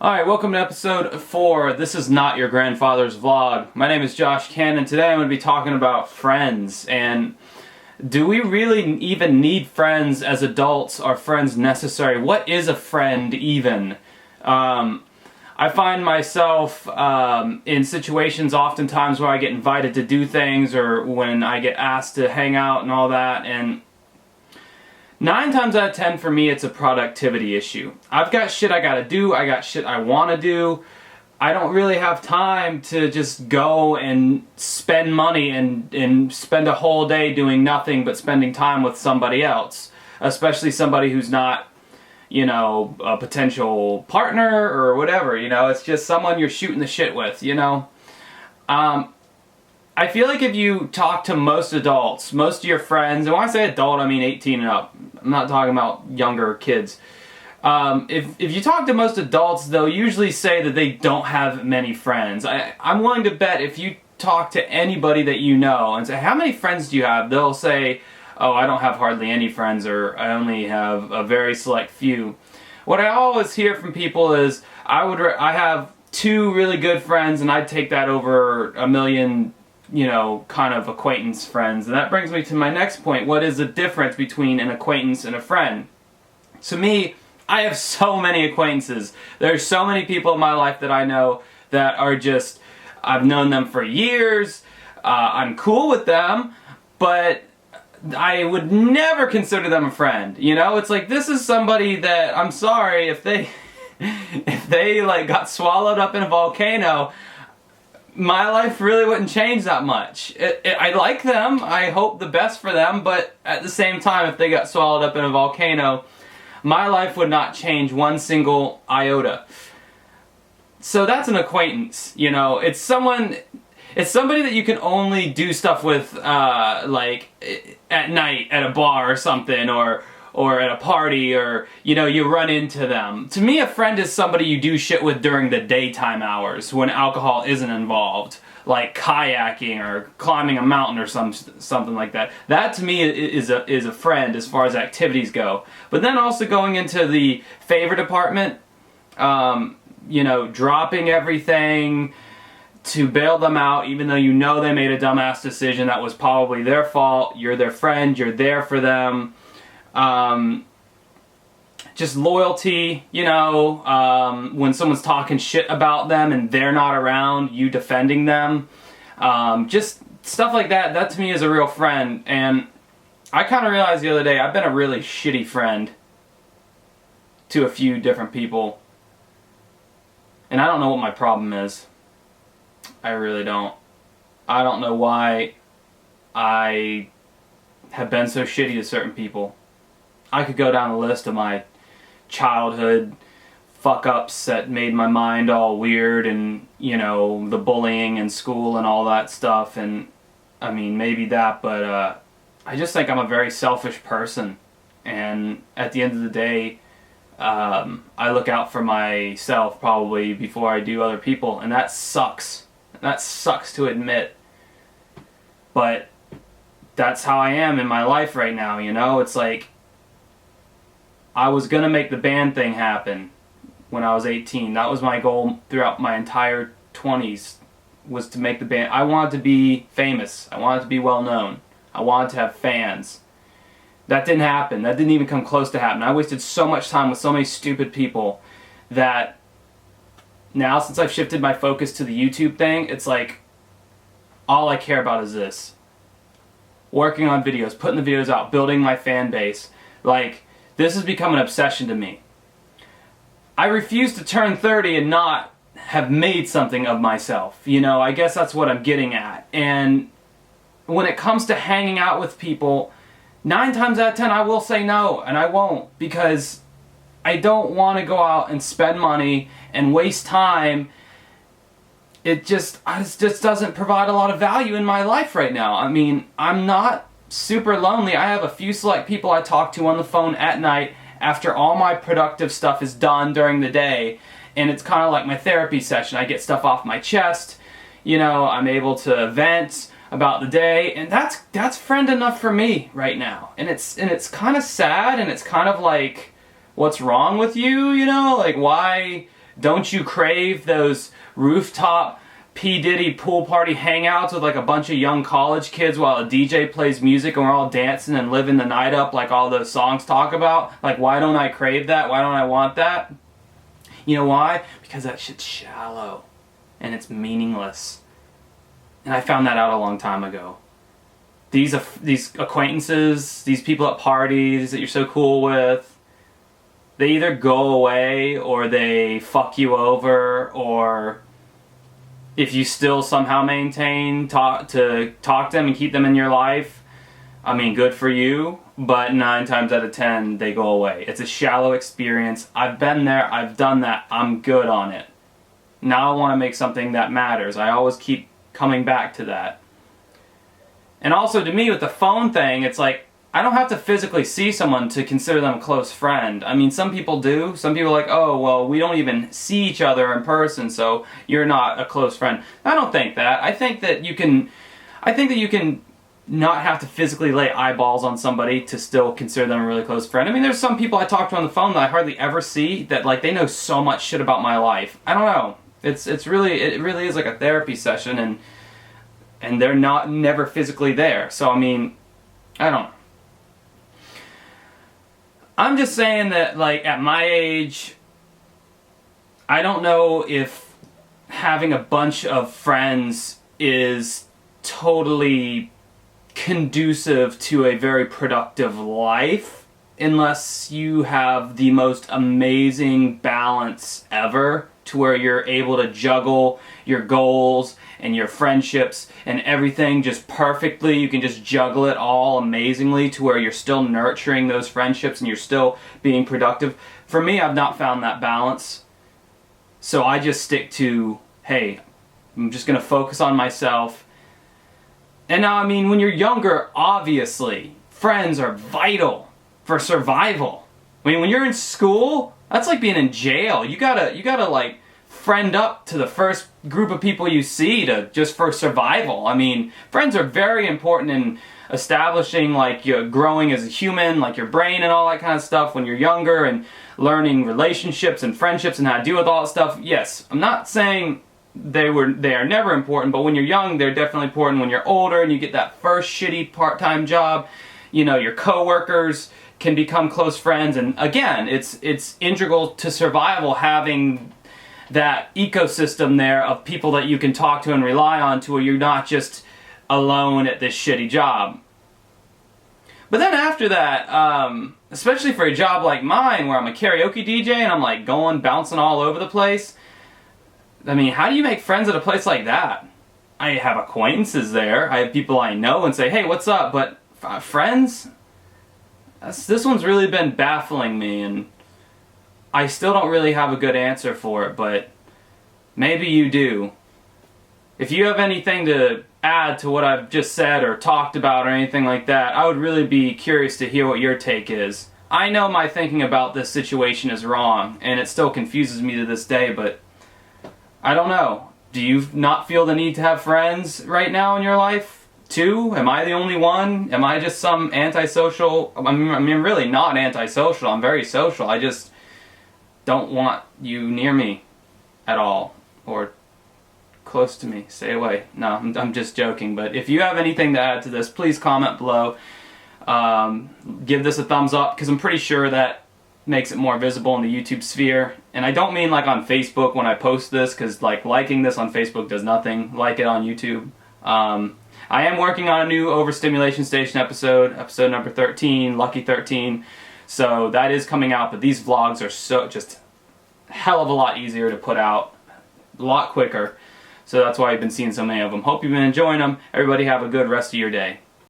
Alright, welcome to episode 4. This is not your grandfather's vlog. My name is Josh Ken, and today I'm going to be talking about friends. And do we really even need friends as adults? Are friends necessary? What is a friend even? I find myself in situations oftentimes where I get invited to do things or when I get asked to hang out and all that, and 9 times out of 10 for me it's a productivity issue. I've got shit I gotta do, I got shit I wanna do. I don't really have time to just go and spend money and spend a whole day doing nothing but spending time with somebody else. Especially somebody who's not, you know, a potential partner or whatever, you know. It's just someone you're shooting the shit with, you know. I feel like if you talk to most adults, most of your friends, and when I say adult, I mean 18 and up. I'm not talking about younger kids. If you talk to most adults, they'll usually say that they don't have many friends. I'm willing to bet if you talk to anybody that you know and say, how many friends do you have? They'll say, oh, I don't have hardly any friends, or I only have a very select few. What I always hear from people is, I have 2 really good friends and I'd take that over a million, you know, kind of acquaintance friends. And that brings me to my next point. What is the difference between an acquaintance and a friend? To me, I have so many acquaintances. There's so many people in my life that I know that are just, I've known them for years, I'm cool with them, but I would never consider them a friend. You know, it's like, this is somebody that, I'm sorry, if they like got swallowed up in a volcano, my life really wouldn't change that much. I like them, I hope the best for them, but at the same time, if they got swallowed up in a volcano, my life would not change one single iota. So that's an acquaintance, you know. It's somebody that you can only do stuff with, like, at night at a bar or something, or at a party, or, you know, you run into them. To me, a friend is somebody you do shit with during the daytime hours when alcohol isn't involved, like kayaking or climbing a mountain or something like that. That to me is a friend as far as activities go. But then also going into the favor department, you know, dropping everything to bail them out, even though you know they made a dumbass decision that was probably their fault. You're their friend, you're there for them. Just loyalty, you know, when someone's talking shit about them and they're not around, you defending them. Just stuff like that, that to me is a real friend. And I kind of realized the other day, I've been a really shitty friend to a few different people. And I don't know what my problem is. I really don't. I don't know why I have been so shitty to certain people. I could go down a list of my childhood fuck-ups that made my mind all weird, and, you know, the bullying in school and all that stuff, and, I mean, maybe that, but, I just think I'm a very selfish person, and at the end of the day, I look out for myself probably before I do other people, and that sucks. That sucks to admit, but that's how I am in my life right now, you know? It's like, I was gonna make the band thing happen when I was 18. That was my goal throughout my entire 20s, was to make the band. I wanted to be famous. I wanted to be well known. I wanted to have fans. That didn't happen. That didn't even come close to happening. I wasted so much time with so many stupid people that now, since I've shifted my focus to the YouTube thing, it's like, all I care about is this. Working on videos, putting the videos out, building my fan base. Like, this has become an obsession to me. I refuse to turn 30 and not have made something of myself. You know, I guess that's what I'm getting at. And when it comes to hanging out with people, 9 times out of 10 I will say no, and I won't, because I don't want to go out and spend money and waste time. It just doesn't provide a lot of value in my life right now. I mean, I'm not super lonely. I have a few select people I talk to on the phone at night after all my productive stuff is done during the day, and it's kind of like my therapy session. I get stuff off my chest, you know, I'm able to vent about the day, and that's friend enough for me right now. And it's kind of sad, and it's kind of like, what's wrong with you, you know? Like, why Don't you crave those rooftop P. Diddy pool party hangouts with like a bunch of young college kids while a DJ plays music and we're all dancing and living the night up like all those songs talk about? Like, why don't I crave that? Why don't I want that? You know why? Because that shit's shallow and it's meaningless. And I found that out a long time ago. These acquaintances, these people at parties that you're so cool with, they either go away or they fuck you over, or if you still somehow maintain talk to them and keep them in your life, I mean, good for you, but 9 times out of 10 they go away. It's a shallow experience. I've been there, I've done that, I'm good on it. Now I want to make something that matters. I always keep coming back to that. And also, to me, with the phone thing, it's like, I don't have to physically see someone to consider them a close friend. I mean, some people do. Some people are like, oh, well, we don't even see each other in person, so you're not a close friend. I don't think that. I think that you can not have to physically lay eyeballs on somebody to still consider them a really close friend. I mean, there's some people I talk to on the phone that I hardly ever see that, like, they know so much shit about my life. I don't know. It really is like a therapy session, and they're never physically there. So, I mean, I don't know. I'm just saying that, like, at my age, I don't know if having a bunch of friends is totally conducive to a very productive life unless you have the most amazing balance ever, to where you're able to juggle your goals and your friendships and everything just perfectly. You can just juggle it all amazingly to where you're still nurturing those friendships and you're still being productive. For me, I've not found that balance. So I just stick to, hey, I'm just going to focus on myself. And now, I mean, when you're younger, obviously, friends are vital for survival. I mean, when you're in school, that's like being in jail. You gotta like friend up to the first group of people you see just for survival. I mean, friends are very important in establishing, like, you're growing as a human, like your brain and all that kind of stuff when you're younger, and learning relationships and friendships and how to deal with all that stuff. Yes, I'm not saying they are never important, but when you're young, they're definitely important. When you're older and you get that first shitty part-time job, you know, your coworkers can become close friends, and again, it's integral to survival having that ecosystem there of people that you can talk to and rely on, to where you're not just alone at this shitty job. But then after that, especially for a job like mine where I'm a karaoke DJ and I'm like bouncing all over the place, I mean, how do you make friends at a place like that? I have acquaintances there, I have people I know and say, hey, what's up? But friends? This one's really been baffling me, and I still don't really have a good answer for it, but maybe you do. If you have anything to add to what I've just said or talked about or anything like that, I would really be curious to hear what your take is. I know my thinking about this situation is wrong, and it still confuses me to this day, but I don't know. Do you not feel the need to have friends right now in your life? Too? Am I the only one? Am I just some antisocial? I mean, really not antisocial. I'm very social. I just don't want you near me at all, or close to me. Stay away. No, I'm just joking. But if you have anything to add to this, please comment below. Give this a thumbs up, because I'm pretty sure that makes it more visible in the YouTube sphere. And I don't mean like on Facebook when I post this, because like liking this on Facebook does nothing. Like it on YouTube. I am working on a new Overstimulation Station episode number 13, Lucky 13. So that is coming out, but these vlogs are so just hell of a lot easier to put out, a lot quicker. So that's why I've been seeing so many of them. Hope you've been enjoying them. Everybody have a good rest of your day.